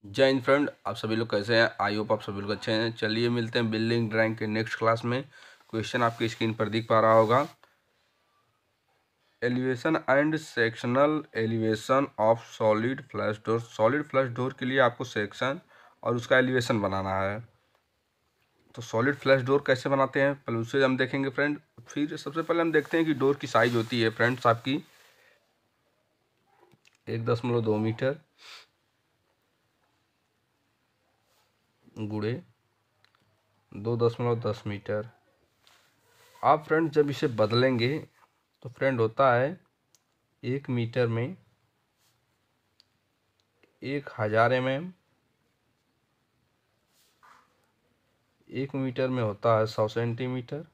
जय हिंद फ्रेंड, आप सभी लोग कैसे हैं। आई होप आप सभी लोग अच्छे हैं। चलिए मिलते हैं बिल्डिंग ड्राइंग के नेक्स्ट क्लास में। क्वेश्चन आपकी स्क्रीन पर दिख पा रहा होगा। Elevation and sectional elevation of solid flash door. Solid flash door के लिए आपको सेक्शन और उसका एलिवेशन बनाना है। तो सॉलिड फ्लैश डोर कैसे बनाते हैं पहले उसे हम देखेंगे फ्रेंड। फिर सबसे पहले हम देखते हैं कि डोर की साइज होती है फ्रेंड्स आपकी 1.2 मीटर गुड़े 2.10 मीटर। आप फ्रेंड जब इसे बदलेंगे तो फ्रेंड होता है 1 मीटर में 1000 mm, 1 मीटर में होता है 100 सेंटीमीटर,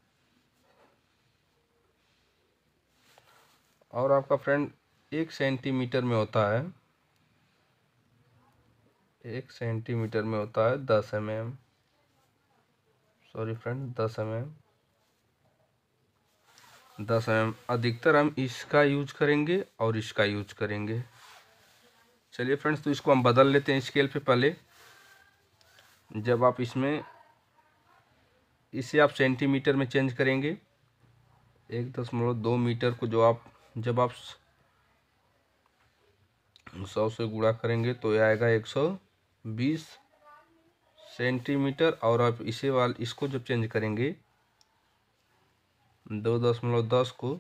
और आपका फ्रेंड 1 सेंटीमीटर में होता है 1 सेंटीमीटर में होता है 10 mm। Sorry friend 10 mm। 10 mm अधिकतर हम इसका यूज करेंगे और इसका यूज करेंगे। चलिए फ्रेंड्स, तो इसको हम बदल लेते हैं स्केल पे। पहले जब आप इसमें इसे आप सेंटीमीटर में चेंज करेंगे 1.2 मीटर को जब आप 100 से गुणा करेंगे तो यह आएगा 120 सेंटीमीटर। और आप इसको जब चेंज करेंगे 2.10 को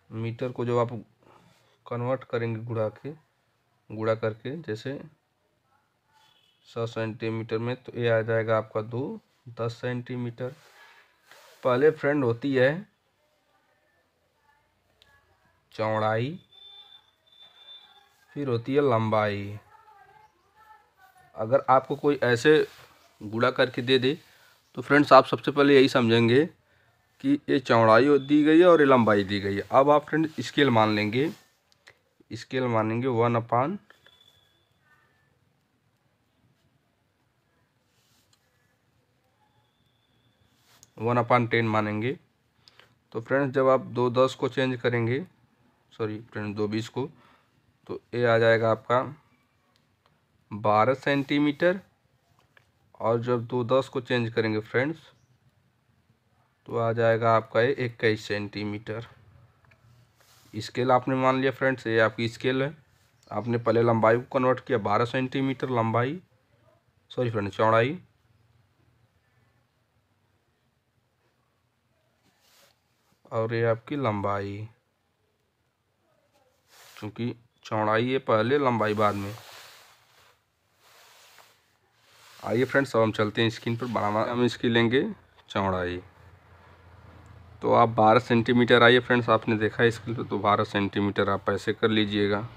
मीटर को जब आप कन्वर्ट करेंगे गुणा करके जैसे 100 सेंटीमीटर में, तो ये आ जाएगा आपका 10 सेंटीमीटर। पहले फ्रेंड होती है चौड़ाई, फिर होती है लंबाई। अगर आपको कोई ऐसे गुणा करके दे दे तो फ्रेंड्स आप सबसे पहले यही समझेंगे कि ये चौड़ाई दी गई है और ये लंबाई दी गई है। अब आप फ्रेंड स्केल मानेंगे 1/10 मानेंगे। तो फ्रेंड्स जब आप 2.10 को चेंज करेंगे, सॉरी फ्रेंड्स 2.20 को, तो ये आ जाएगा आपका 12 सेंटीमीटर। और जब 2.10 को चेंज करेंगे फ्रेंड्स तो आ जाएगा आपका ये 21 सेंटीमीटर। स्केल आपने मान लिया फ्रेंड्स, ये आपकी स्केल है। आपने पहले लंबाई को कन्वर्ट किया 12 सेंटीमीटर लंबाई, सॉरी फ्रेंड्स चौड़ाई, और ये आपकी लंबाई, क्योंकि चौड़ाई ये पहले लंबाई बाद में। आइए फ्रेंड्स अब हम चलते हैं स्क्रीन पर बनाना। हम इसकी लेंगे चौड़ाई। तो आप 12 सेंटीमीटर, आइए फ्रेंड्स आपने देखा स्केल पे, तो 12 सेंटीमीटर आप ऐसे कर लीजिएगा।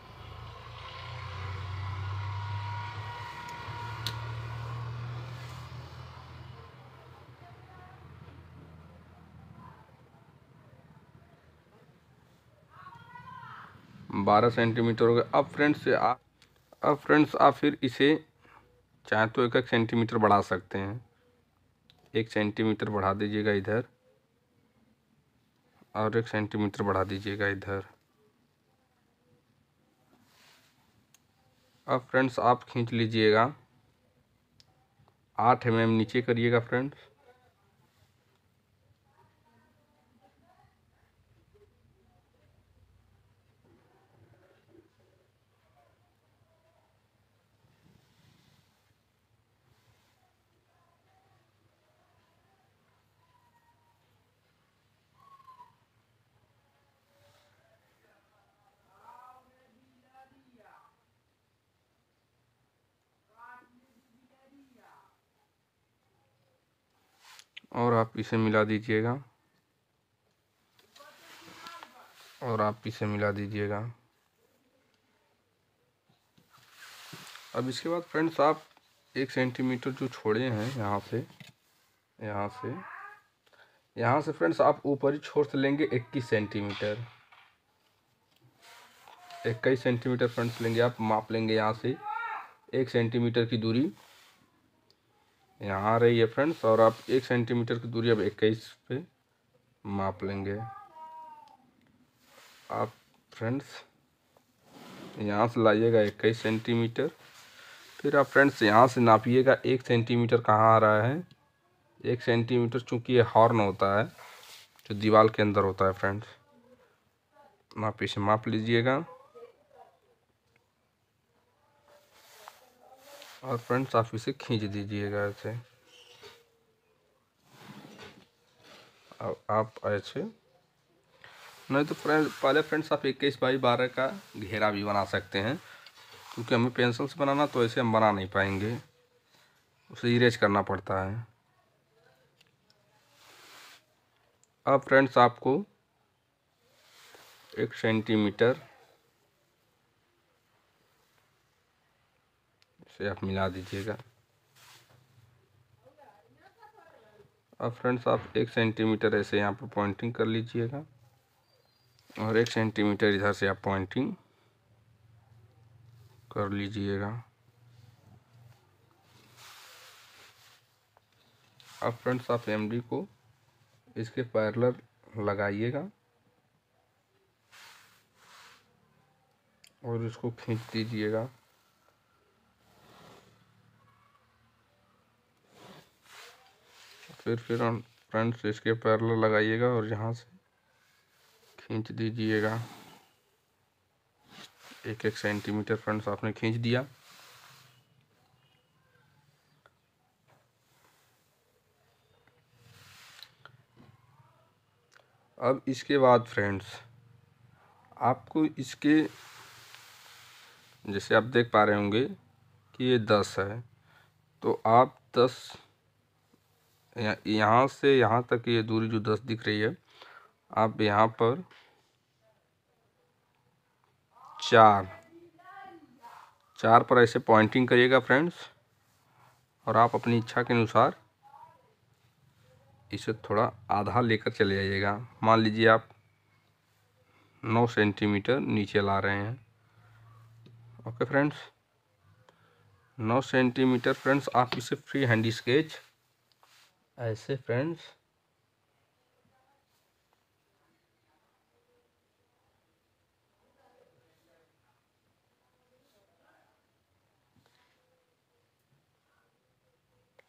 बारह सेंटीमीटर हो गया। अब फ्रेंड्स आप फिर इसे चाहे तो 1 सेंटीमीटर बढ़ा सकते हैं। 1 सेंटीमीटर बढ़ा दीजिएगा इधर और 1 सेंटीमीटर बढ़ा दीजिएगा इधर। अब फ्रेंड्स आप खींच लीजिएगा 8 mm नीचे करिएगा फ्रेंड्स। और आप इसे मिला दीजिएगा अब इसके बाद फ्रेंड्स आप 1 सेंटीमीटर जो छोड़े हैं यहाँ से फ्रेंड्स आप ऊपरी छोर से लेंगे 21 सेंटीमीटर। 21 सेंटीमीटर फ्रेंड्स लेंगे, आप माप लेंगे यहाँ से 1 सेंटीमीटर की दूरी यहाँ आ रही है फ्रेंड्स, और आप 1 सेंटीमीटर की दूरी अब 21 पे माप लेंगे। आप फ्रेंड्स यहाँ से लाइएगा 21 सेंटीमीटर, फिर आप फ्रेंड्स यहाँ से नापिएगा 1 सेंटीमीटर कहाँ आ रहा है। 1 सेंटीमीटर चूँकि ये हॉर्न होता है जो दीवार के अंदर होता है फ्रेंड्स। आप इसे माप लीजिएगा और फ्रेंड्स आप इसे खींच दीजिएगा ऐसे। अब आप ऐसे नहीं तो पहले फ्रेंड्स आप 21 बाई 12 का घेरा भी बना सकते हैं, क्योंकि हमें पेंसिल से बनाना तो ऐसे हम बना नहीं पाएंगे, उसे इरेज करना पड़ता है। अब फ्रेंड्स आपको 1 सेंटीमीटर इसे आप मिला दीजिएगा। अब फ्रेंड्स आप 1 सेंटीमीटर ऐसे यहाँ पर पॉइंटिंग कर लीजिएगा और 1 सेंटीमीटर इधर से आप पॉइंटिंग कर लीजिएगा। अब फ्रेंड्स आप एमडी को इसके पैरेलल लगाइएगा और इसको खींच दीजिएगा। फिर फ्रेंड्स इसके पैरेलल लगाइएगा और यहाँ से खींच दीजिएगा। 1 सेंटीमीटर फ्रेंड्स आपने खींच दिया। अब इसके बाद फ्रेंड्स आपको इसके जैसे आप देख पा रहे होंगे कि ये 10 है, तो आप 10 यहाँ से यहाँ तक ये दूरी जो 10 दिख रही है, आप यहाँ पर 4 पर ऐसे पॉइंटिंग करिएगा फ्रेंड्स, और आप अपनी इच्छा के अनुसार इसे थोड़ा आधा लेकर चले जाइएगा। मान लीजिए आप 9 सेंटीमीटर नीचे ला रहे हैं। ओके फ्रेंड्स, 9 सेंटीमीटर फ्रेंड्स आप इसे फ्री हैंड स्केच ऐसे फ्रेंड्स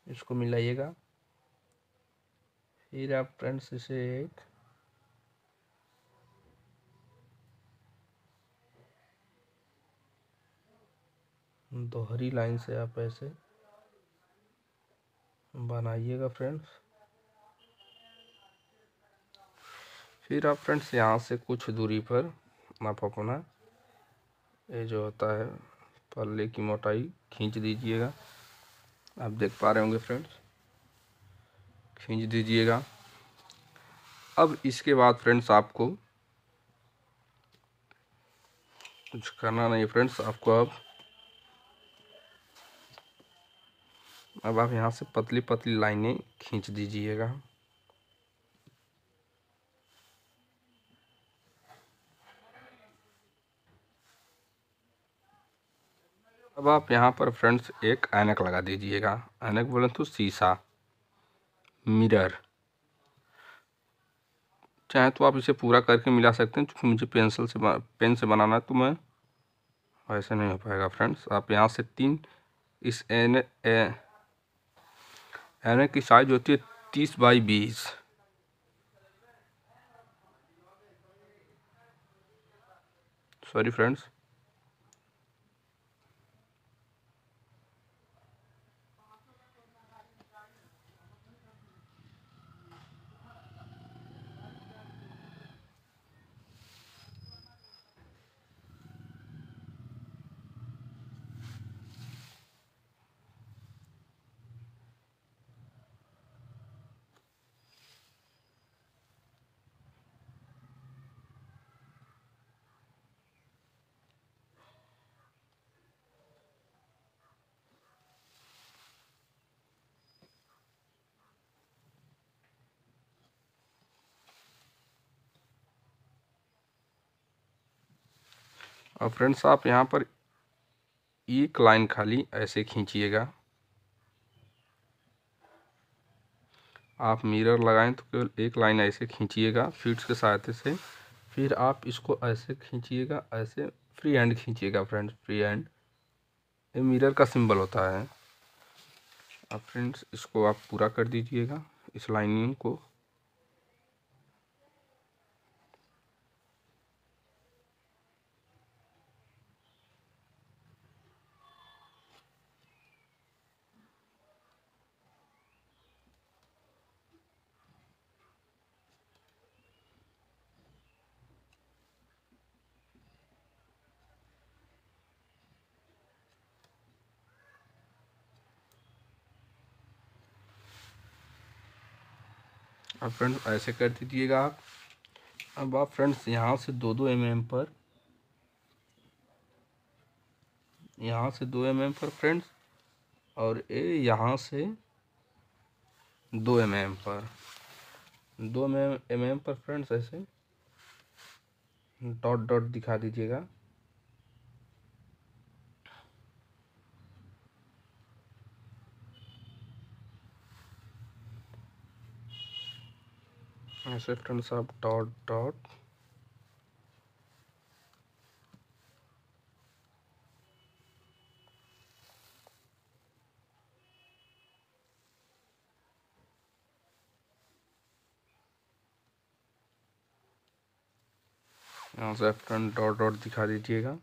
इसको मिलाइएगा। फिर आप फ्रेंड्स इसे एक दोहरी लाइन से आप ऐसे बनाइएगा फ्रेंड्स। फिर आप फ्रेंड्स यहाँ से कुछ दूरी पर आप अपना ये जो होता है पल्ले की मोटाई खींच दीजिएगा। आप देख पा रहे होंगे फ्रेंड्स, खींच दीजिएगा। अब इसके बाद फ्रेंड्स आपको कुछ करना नहीं फ्रेंड्स, आपको अब आप यहाँ से पतली पतली लाइनें खींच दीजिएगा। अब आप यहाँ पर फ्रेंड्स एक ऐनक लगा दीजिएगा। ऐनक बोले तो शीशा, मिरर। चाहे तो आप इसे पूरा करके मिला सकते हैं, क्योंकि मुझे पेन से बनाना है तो मैं ऐसे नहीं हो पाएगा फ्रेंड्स। आप यहाँ से 3 इस ऐनक की साइज होती है 30 बाई 20। सॉरी फ्रेंड्स, और फ्रेंड्स आप यहाँ पर एक लाइन खाली ऐसे खींचिएगा। आप मिरर लगाएं तो केवल एक लाइन ऐसे खींचिएगा फीड्स के सहायता से। फिर आप इसको ऐसे खींचिएगा, ऐसे फ्री हैंड खींचिएगा फ्रेंड्स, फ्री हैंड ये मिरर का सिंबल होता है। अब फ्रेंड्स इसको आप पूरा कर दीजिएगा, इस लाइनिंग को। अब फ्रेंड्स ऐसे कर दीजिएगा आप। अब आप फ्रेंड्स यहाँ से 2-2 mm पर, यहाँ से 2 mm पर फ्रेंड्स, और ये यहाँ से 2 mm पर, 2 mm पर फ्रेंड्स ऐसे डॉट डॉट दिखा दीजिएगा। ऐसे फ्रेंड्स आप डॉट डॉट यहाँ से फ्रेंड डॉट डॉट दिखा दीजिएगा।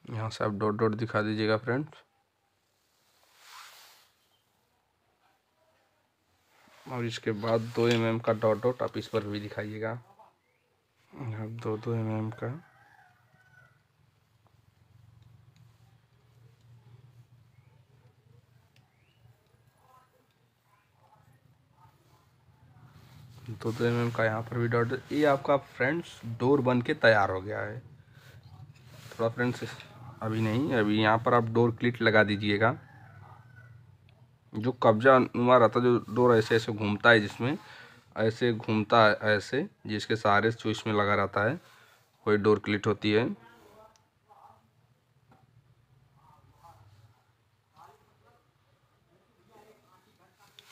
यहाँ से आप डॉट डॉट दिखा दीजिएगा फ्रेंड्स। और इसके बाद 2 mm का डॉट डॉट आप इस पर भी दिखाइएगा। अब 2-2 mm का। तो 2 mm का यहाँ पर भी डॉट। ये आपका फ्रेंड्स डोर बन के तैयार हो गया है। थोड़ा फ्रेंड्स अभी नहीं, अभी यहाँ पर आप डोर क्लिट लगा दीजिएगा। जो कब्जा नुमा रहता है, जो डोर ऐसे ऐसे घूमता है, जिसमें ऐसे घूमता है ऐसे, जिसके सहारे से इसमें लगा रहता है, वही डोर क्लिट होती है।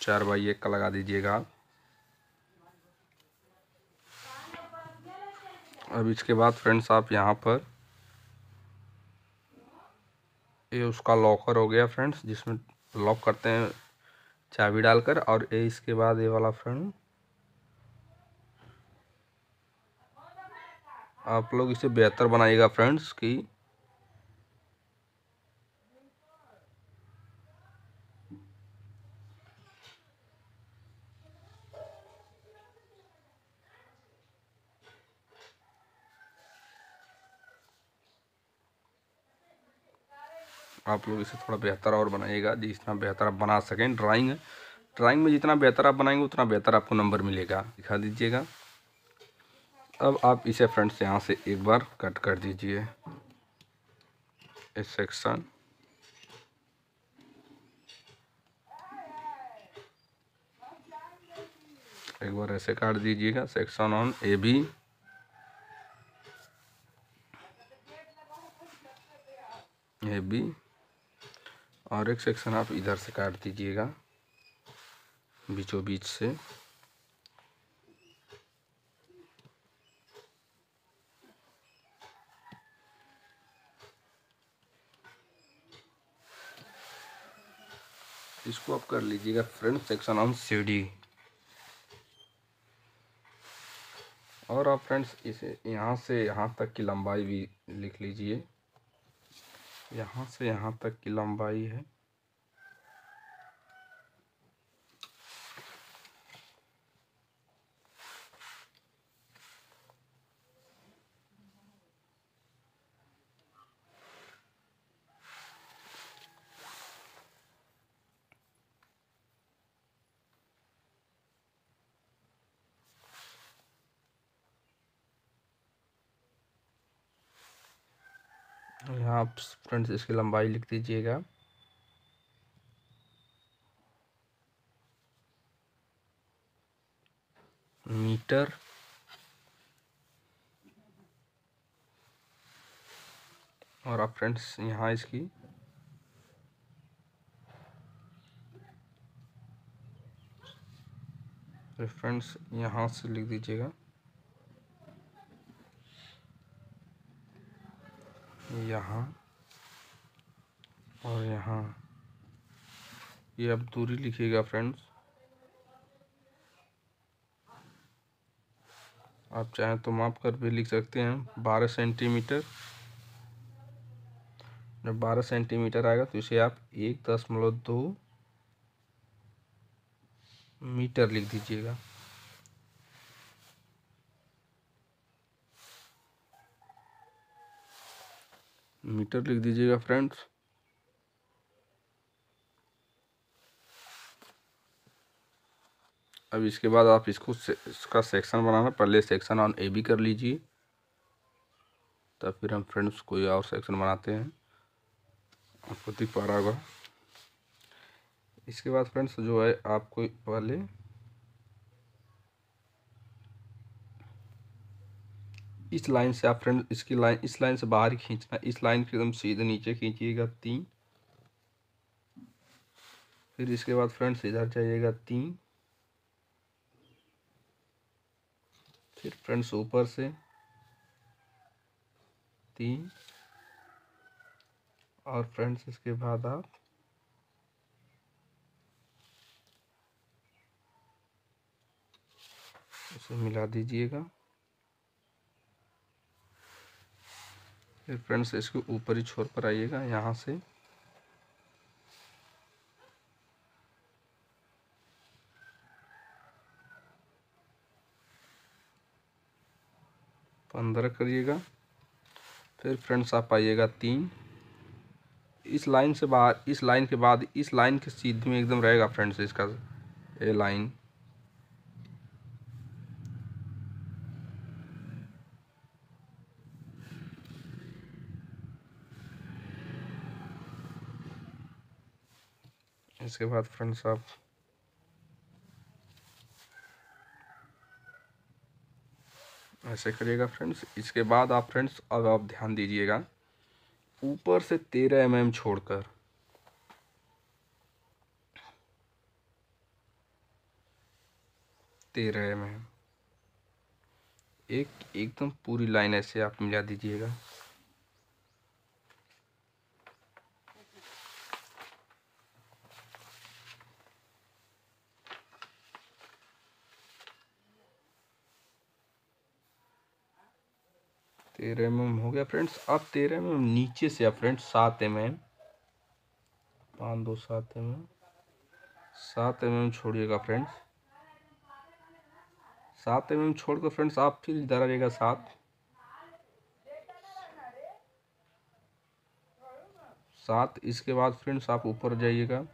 चार बाई एक का लगा दीजिएगा आप। अब इसके बाद फ्रेंड्स आप यहाँ पर, ये उसका लॉकर हो गया फ्रेंड्स, जिसमें लॉक करते हैं चाबी डालकर। और ये इसके बाद ये वाला फ्रेंड, आप लोग इसे बेहतर बनाइएगा फ्रेंड्स कि आप लोग इसे थोड़ा बेहतर और बनाइएगा, जितना बेहतर आप बना सकें। ड्राइंग में जितना बेहतर आप बनाएंगे उतना बेहतर आपको नंबर मिलेगा। दिखा दीजिएगा। अब आप इसे फ्रेंड्स यहाँ से एक बार कट कर दीजिए, इस सेक्शन। एक बार ऐसे काट दीजिएगा, section on A B. A B. और एक सेक्शन आप इधर से काट दीजिएगा, बीचों बीच से। इसको आप कर लीजिएगा friend section on C D. और आप फ्रेंड्स इसे यहाँ से यहाँ तक की लंबाई भी लिख लीजिए। यहाँ से यहाँ तक की लंबाई है। यहाँ आप फ्रेंड्स इसकी लंबाई लिख दीजिएगा। मीटर और आप फ्रेंड्स यहाँ इसकी रेफरेंस यहाँ से लिख दीजिएगा, यहाँ और यहाँ, ये अब दूरी लिखिएगा फ्रेंड्स। आप चाहें तो माप कर भी लिख सकते हैं 12 सेंटीमीटर। जब 12 सेंटीमीटर आएगा तो इसे आप 1.2 मीटर लिख दीजिएगा। मीटर लिख दीजिएगा फ्रेंड्स। अब इसके बाद आप इसका सेक्शन बनाना, पहले सेक्शन ऑन ए बी कर लीजिए, तब फिर हम फ्रेंड्स कोई और सेक्शन बनाते हैं, आपको दिख पा रहा होगा। इसके बाद फ्रेंड्स जो है आपको पहले इस लाइन से आप फ्रेंड इसकी लाइन, इस लाइन से बाहर खींचना, इस लाइन के एकदम सीधे नीचे खींचिएगा 3। फिर इसके बाद फ्रेंड्स इधर जाइएगा 3। फिर फ्रेंड्स ऊपर से 3 और फ्रेंड्स इसके बाद आप इसे मिला दीजिएगा। फिर फ्रेंड्स इसके ऊपरी छोर पर आइएगा, यहाँ से 15 करिएगा। फिर फ्रेंड्स आप आइएगा 3, इस लाइन से बाहर, इस लाइन के बाद इस लाइन के सीधे में एकदम रहेगा फ्रेंड्स इसका ये लाइन। इसके बाद फ्रेंड्स आप ऐसे करिएगा फ्रेंड्स। इसके बाद आप फ्रेंड्स अब आप ध्यान दीजिएगा, ऊपर से 13 mm छोड़कर 13 mm एक एकदम पूरी लाइन ऐसे आप मिला दीजिएगा। तेरह mm हो गया फ्रेंड्स। अब 13 mm नीचे से आप फ्रेंड्स 7 mm, 5 2 7 mm, 7 mm छोड़िएगा फ्रेंड्स। 7 mm छोड़कर फ्रेंड्स आप फिर इधर आइएगा 7। इसके बाद फ्रेंड्स आप ऊपर जाइएगा,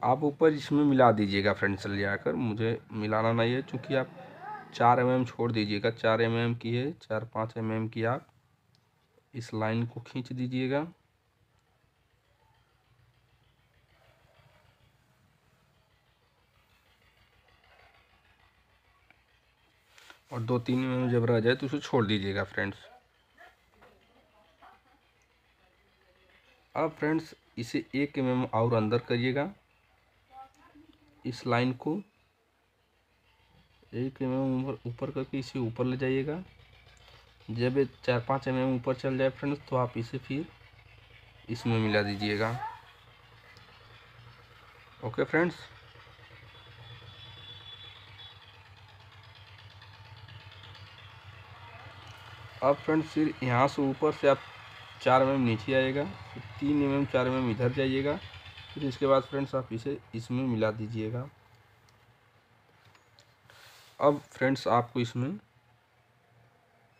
आप ऊपर इसमें मिला दीजिएगा फ्रेंड्स ले जाकर, मुझे मिलाना नहीं है क्योंकि आप 4 mm छोड़ दीजिएगा। 4 mm की है, 4-5 mm की आप इस लाइन को खींच दीजिएगा। और 2-3 mm जब रह जाए तो उसे छोड़ दीजिएगा फ्रेंड्स। अब फ्रेंड्स इसे 1 mm और अंदर करिएगा, इस लाइन को 1 mm ऊपर करके इसे ऊपर ले जाइएगा। जब 4-5 mm ऊपर चल जाए फ्रेंड्स तो आप इसे फिर इसमें मिला दीजिएगा। Okay friends. अब फ्रेंड्स फिर यहाँ से ऊपर से आप 4 mm नीचे आएगा, फिर 3 mm 4 mm इधर जाइएगा। फिर इसके बाद फ्रेंड्स आप इसे इसमें मिला दीजिएगा। अब फ्रेंड्स आपको इसमें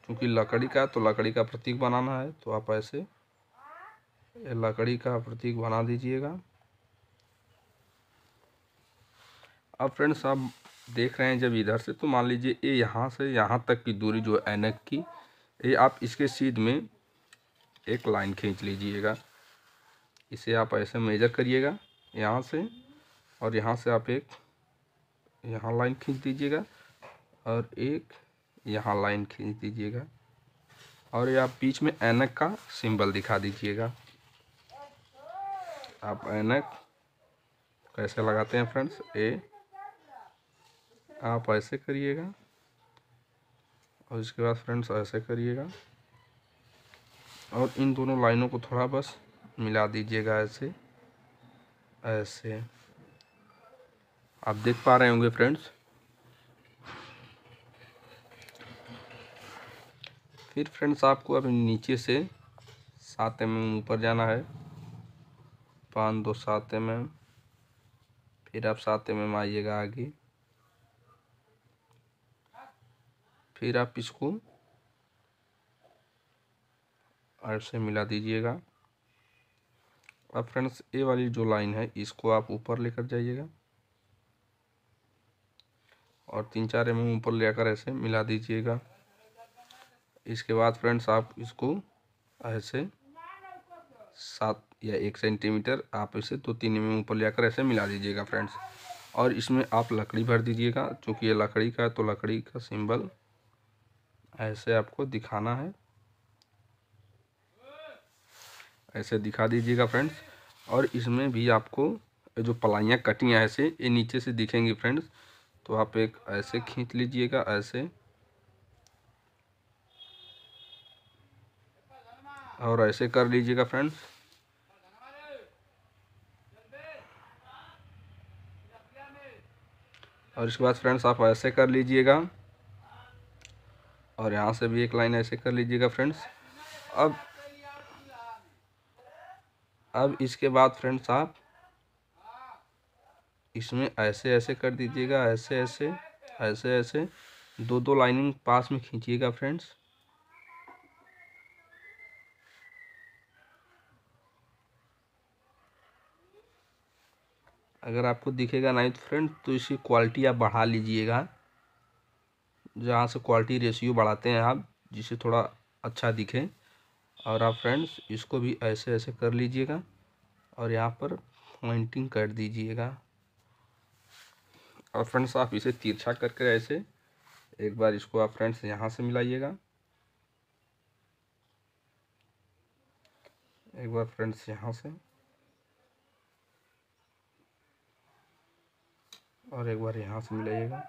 क्योंकि लकड़ी का, तो लकड़ी का प्रतीक बनाना है, तो आप ऐसे लकड़ी का प्रतीक बना दीजिएगा। अब फ्रेंड्स आप देख रहे हैं जब इधर से, तो मान लीजिए ये यहाँ से यहाँ तक की दूरी जो है ऐनक की, ये आप इसके सीध में एक लाइन खींच लीजिएगा। इसे आप ऐसे मेजर करिएगा यहाँ से, और यहाँ से आप एक यहाँ लाइन खींच दीजिएगा और एक यहाँ लाइन खींच दीजिएगा और ये आप बीच में ऐनक का सिंबल दिखा दीजिएगा। आप ऐनक कैसे लगाते हैं फ्रेंड्स, आप ऐसे करिएगा और इसके बाद फ्रेंड्स ऐसे करिएगा और इन दोनों लाइनों को थोड़ा बस मिला दीजिएगा ऐसे ऐसे। आप देख पा रहे होंगे फ्रेंड्स। फिर फ्रेंड्स आपको अब नीचे से 7 mm ऊपर जाना है, 5 2 7 mm। फिर आप 7 mm आइएगा आगे, फिर आप इसको ऐसे मिला दीजिएगा। अब फ्रेंड्स ये वाली जो लाइन है इसको आप ऊपर लेकर जाइएगा और 3 4 mm ऊपर लेकर ऐसे मिला दीजिएगा। इसके बाद फ्रेंड्स आप इसको ऐसे 7 या 1 सेंटीमीटर आप इसे 2 3 mm ऊपर लेकर ऐसे मिला दीजिएगा फ्रेंड्स। और इसमें आप लकड़ी भर दीजिएगा, क्योंकि ये लकड़ी का है तो लकड़ी का सिंबल ऐसे आपको दिखाना है, ऐसे दिखा दीजिएगा फ्रेंड्स। और इसमें भी आपको जो पलाइयाँ कटी हैं ऐसे ये नीचे से दिखेंगी फ्रेंड्स, तो आप एक ऐसे खींच लीजिएगा ऐसे और ऐसे कर लीजिएगा फ्रेंड्स। और इसके बाद फ्रेंड्स आप ऐसे कर लीजिएगा और यहाँ से भी एक लाइन ऐसे कर लीजिएगा फ्रेंड्स। अब इसके बाद फ्रेंड्स आप इसमें ऐसे ऐसे कर दीजिएगा, ऐसे ऐसे ऐसे ऐसे 2 2 लाइनिंग पास में खींचिएगा फ्रेंड्स। अगर आपको दिखेगा नहीं तो फ्रेंड्स तो इसकी क्वालिटी आप बढ़ा लीजिएगा, जहाँ से क्वालिटी रेशियो बढ़ाते हैं आप, जिससे थोड़ा अच्छा दिखे। और आप फ्रेंड्स इसको भी ऐसे ऐसे कर लीजिएगा और यहाँ पर पॉइंटिंग कर दीजिएगा। और फ्रेंड्स आप इसे तिरछा करके ऐसे एक बार इसको आप फ्रेंड्स यहाँ से मिलाइएगा, एक बार फ्रेंड्स यहाँ से और एक बार यहाँ से मिलाइएगा।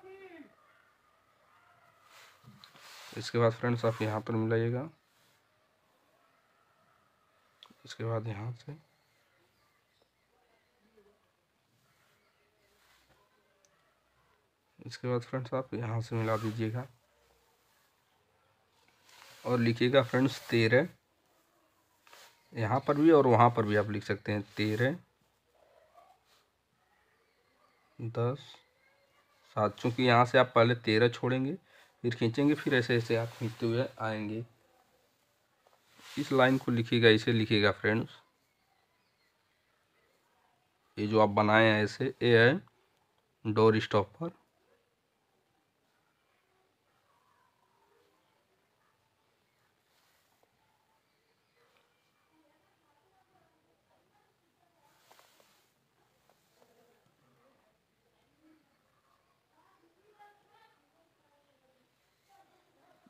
इसके बाद फ्रेंड्स आप यहाँ पर मिलाइएगा, इसके बाद यहाँ से, इसके बाद फ्रेंड्स आप यहाँ से मिला दीजिएगा और लिखिएगा फ्रेंड्स 13। यहाँ पर भी और वहाँ पर भी आप लिख सकते हैं 13 10 7, चूँकि यहाँ से आप पहले 13 छोड़ेंगे फिर खींचेंगे, फिर ऐसे ऐसे आप खींचते हुए आएंगे। इस लाइन को लिखिएगा, इसे लिखिएगा फ्रेंड्स। ये जो आप बनाए हैं ऐसे, ये है डोर स्टॉपर।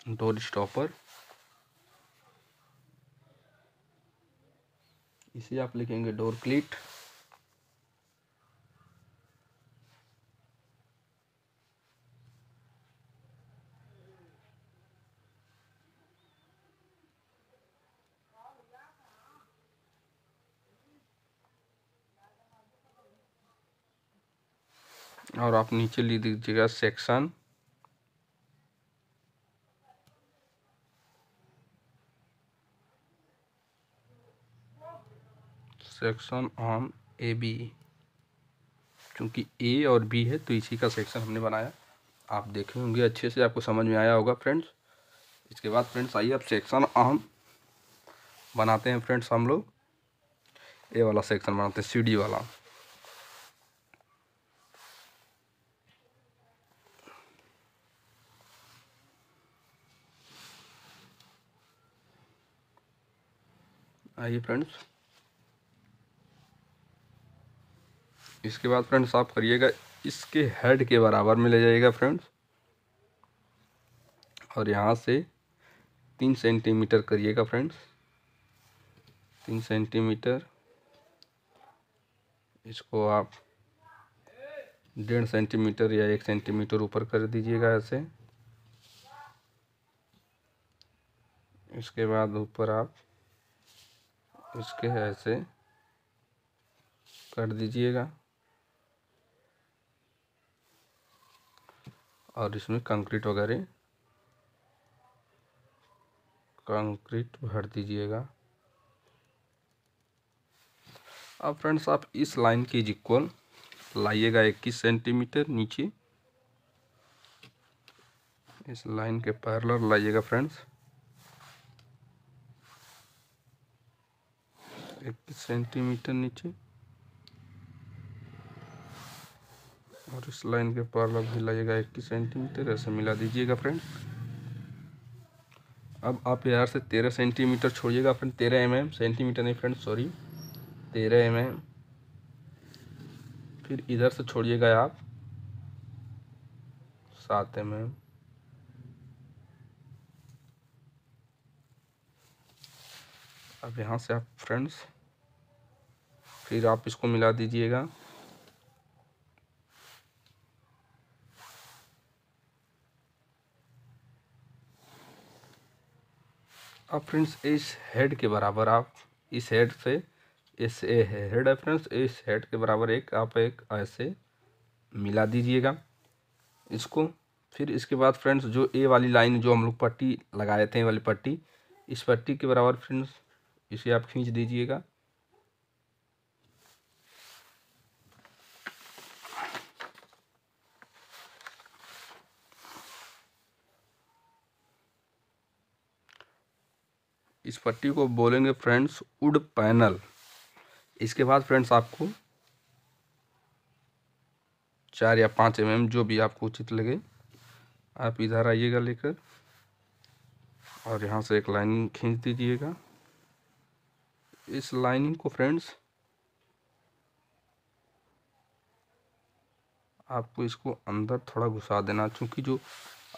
डोर स्टॉपर, इसे आप लिखेंगे डोर क्लीट। और आप नीचे लिख दीजिएगा section, section on A B, क्योंकि ए और बी है तो इसी का सेक्शन हमने बनाया। आप देखे होंगे अच्छे से, आपको समझ में आया होगा फ्रेंड्स। इसके बाद फ्रेंड्स आइए अब सेक्शन ऑन बनाते हैं फ्रेंड्स। हम लोग ए वाला सेक्शन बनाते हैं, सीढ़ी वाला। आइए फ्रेंड्स, इसके बाद फ्रेंड्स आप करिएगा इसके हेड के बराबर में ले जाइएगा फ्रेंड्स, और यहाँ से 3 सेंटीमीटर करिएगा फ्रेंड्स, 3 सेंटीमीटर। इसको आप 1.5 सेंटीमीटर या 1 सेंटीमीटर ऊपर कर दीजिएगा ऐसे। इसके बाद ऊपर आप इसके ऐसे कर दीजिएगा, और इसमें कंक्रीट वगैरह भर दीजिएगा। अब फ्रेंड्स आप इस लाइन के इक्वल लाइएगा 21 सेंटीमीटर नीचे, इस लाइन के पैरेलल लाइएगा फ्रेंड्स 21 सेंटीमीटर नीचे, और इस लाइन के पैरेलल भी लाइएगा 21 सेंटीमीटर, ऐसे मिला दीजिएगा फ्रेंड्स। अब आप यहाँ से 13 सेंटीमीटर छोड़िएगा फ्रेंड, 13 mm, सेंटीमीटर नहीं फ्रेंड्स, सॉरी 13 mm। फिर इधर से छोड़िएगा आप 7 mm। अब यहाँ से आप फ्रेंड्स फिर आप इसको मिला दीजिएगा। अब फ्रेंड्स इस हेड के बराबर आप इस हेड से, इस हेड है फ्रेंड्स, इस हेड के बराबर आप एक ऐसे मिला दीजिएगा इसको। फिर इसके बाद फ्रेंड्स जो ए वाली लाइन जो हम लोग पट्टी लगाए थे, वाली पट्टी, इस पट्टी के बराबर फ्रेंड्स इसे आप खींच दीजिएगा। इस पट्टी को बोलेंगे फ्रेंड्स वुड पैनल। इसके बाद फ्रेंड्स आपको 4 या 5 mm जो भी आपको उचित लगे, आप इधर आइएगा लेकर, और यहाँ से एक लाइन खींच दीजिएगा। इस लाइनिंग को फ्रेंड्स आपको इसको अंदर थोड़ा घुसा देना, क्योंकि जो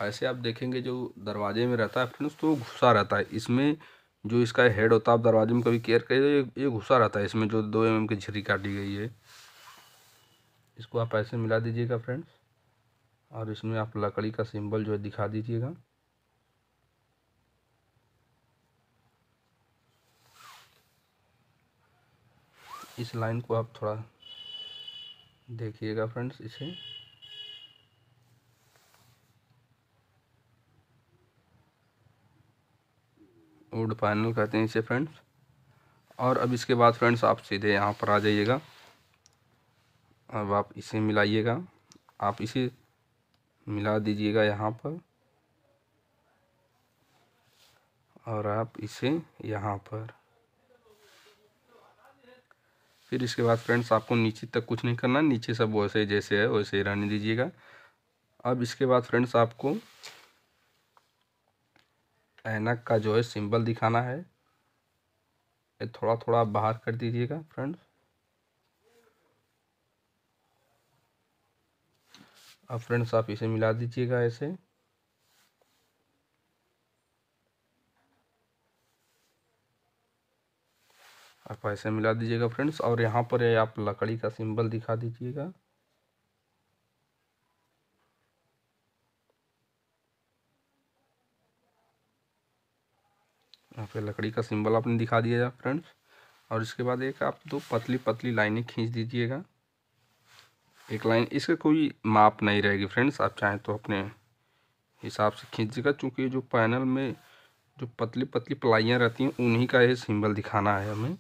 ऐसे आप देखेंगे जो दरवाजे में रहता है फ्रेंड्स तो घुसा रहता है इसमें, जो इसका हेड होता है, आप दरवाजे में कभी केयर करिए, ये घुसा रहता है इसमें, जो 2 mm की झिरी काटी गई है। इसको आप ऐसे मिला दीजिएगा फ्रेंड्स, और इसमें आप लकड़ी का सिंबल जो है दिखा दीजिएगा। इस लाइन को आप थोड़ा देखिएगा फ्रेंड्स, इसे वुड पैनल कहते हैं इसे फ्रेंड्स। और अब इसके बाद फ्रेंड्स आप सीधे यहाँ पर आ जाइएगा। अब आप इसे मिलाइएगा, आप इसे मिला दीजिएगा यहाँ पर, और आप इसे यहाँ पर। फिर इसके बाद फ्रेंड्स आपको नीचे तक कुछ नहीं करना, नीचे सब वैसे जैसे है वैसे ही रहने दीजिएगा। अब इसके बाद फ्रेंड्स आपको ऐनक का जो है सिंबल दिखाना है, ये थोड़ा थोड़ा बाहर कर दीजिएगा फ्रेंड्स। अब फ्रेंड्स आप इसे मिला दीजिएगा ऐसे, आप ऐसे मिला दीजिएगा फ्रेंड्स, और यहाँ पर आप लकड़ी का सिंबल दिखा दीजिएगा। यहाँ पे लकड़ी का सिंबल आपने दिखा दिया फ्रेंड्स, और इसके बाद एक आप 2 पतली पतली लाइनें खींच दीजिएगा। एक लाइन, इसका कोई माप नहीं रहेगी फ्रेंड्स, आप चाहें तो अपने हिसाब से खींचिएगा, क्योंकि जो पैनल में जो पतली पतली प्लाइयाँ रहती हैं उन्हीं का ये सिंबल दिखाना है हमें।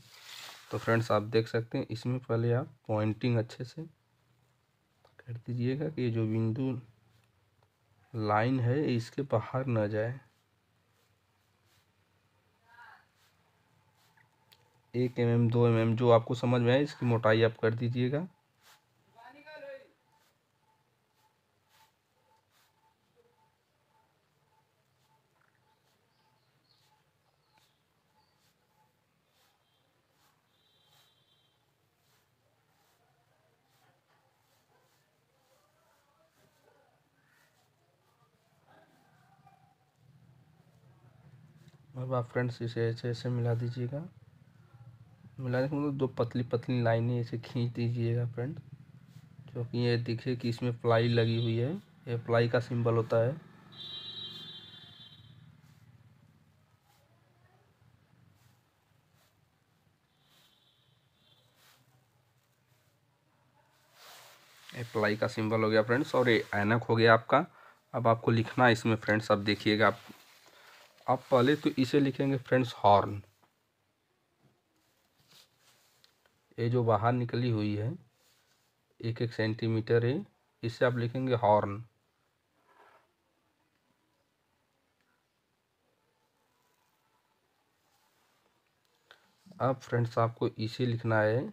तो फ्रेंड्स आप देख सकते हैं, इसमें पहले आप पॉइंटिंग अच्छे से कर दीजिएगा कि ये जो बिंदु लाइन है इसके बाहर ना जाए। 1 mm 2 mm जो आपको समझ में आए इसकी मोटाई आप कर दीजिएगा। अब आप फ्रेंड्स इसे ऐसे ऐसे मिला दीजिएगा। मिलाने के मतलब दो पतली पतली लाइनें ऐसे खींच दीजिएगा फ्रेंड, क्योंकि ये दिखे कि इसमें प्लाई लगी हुई है, ये प्लाई का सिंबल होता है। ये प्लाई का सिंबल हो गया फ्रेंड्स, और ये ऐनक हो गया आपका। अब आपको लिखना है इसमें फ्रेंड्स, अब देखिएगा आप पहले तो इसे लिखेंगे फ्रेंड्स हॉर्न। ये जो बाहर निकली हुई है 1-1 सेंटीमीटर है, इसे आप लिखेंगे हॉर्न। अब फ्रेंड्स आपको इसे लिखना है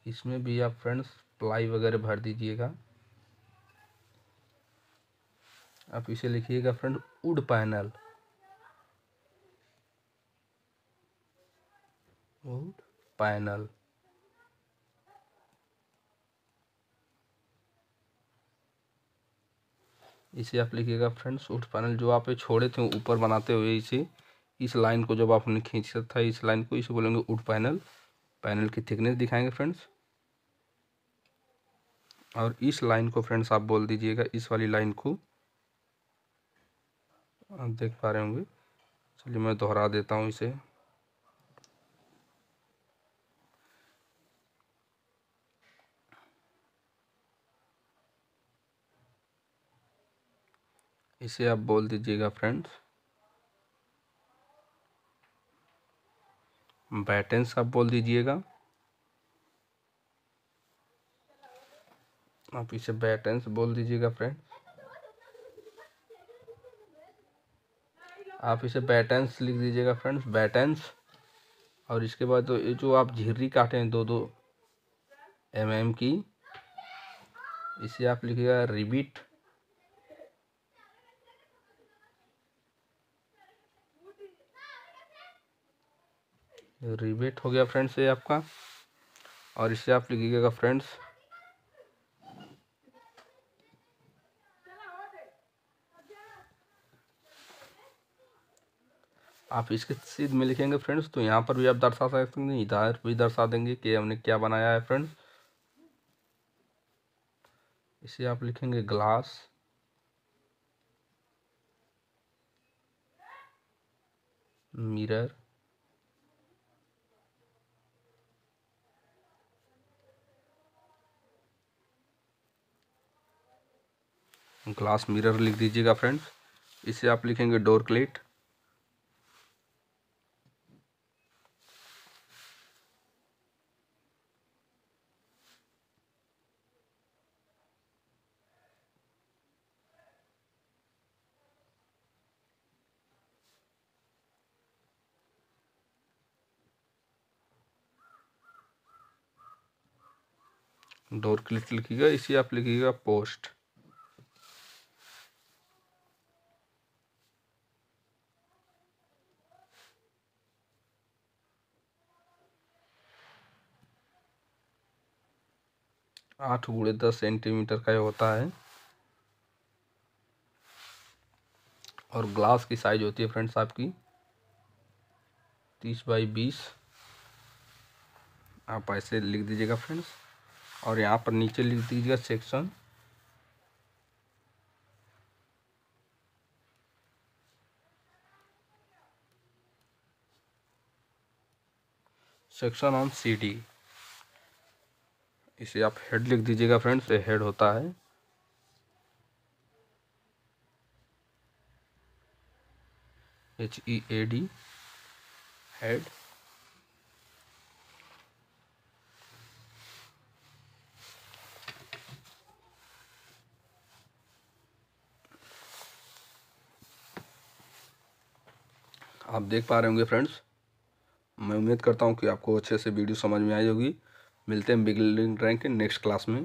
इसमें भी आप फ्रेंड्स प्लाई वगैरह भर दीजिएगा। आप इसे लिखिएगा friend would panel, would panel. इसे आप लिखिएगा फ्रेंड्स वुड पैनल। जो आप ये छोड़े थे ऊपर बनाते हुए इसे, इस लाइन को जब आपने खींचा था इस लाइन को, इसे बोलेंगे वुड पैनल। पैनल की थिकनेस दिखाएंगे फ्रेंड्स, और इस लाइन को फ्रेंड्स आप बोल दीजिएगा, इस वाली लाइन को आप देख पा रहे होंगे। चलिए मैं दोहरा देता हूँ इसे। इसे आप बोल दीजिएगा फ्रेंड्स बैटेंस, आप बोल दीजिएगा। आप इसे बैटेंस बोल दीजिएगा फ्रेंड। आप इसे बैटेंस लिख दीजिएगा फ्रेंड्स, बैटेंस। और इसके बाद तो ये जो आप झिर्री काटे हैं 2-2 mm की, इसे आप लिखिएगा रिबिट। रिबिट हो गया फ्रेंड्स ये आपका। और इसे आप लिखिएगा फ्रेंड्स आप इसके सीध में लिखेंगे फ्रेंड्स, तो यहाँ पर भी आप दर्शा सकते हैं, इधर भी दर्शा देंगे कि हमने क्या बनाया है फ्रेंड्स। इसे आप लिखेंगे ग्लास, मिरर, ग्लास मिरर लिख दीजिएगा फ्रेंड्स। इसे आप लिखेंगे डोर क्लेट, डोर क्लिक लिखिएगा। इसे आप लिखिएगा पोस्ट। आठ गुणे 10 सेंटीमीटर का ये होता है, और ग्लास की साइज होती है फ्रेंड्स आपकी 30x20। आप ऐसे लिख दीजिएगा फ्रेंड्स, और यहाँ पर नीचे लिख दीजिएगा सेक्शन। सेक्शन ऑन CD, इसे आप हेड लिख दीजिएगा फ्रेंड्स, ये हेड होता है। HEAD, head. आप देख पा रहे होंगे फ्रेंड्स। मैं उम्मीद करता हूँ कि आपको अच्छे से वीडियो समझ में आई होगी। मिलते हैं बिगिनर ड्राइंग के नेक्स्ट क्लास में।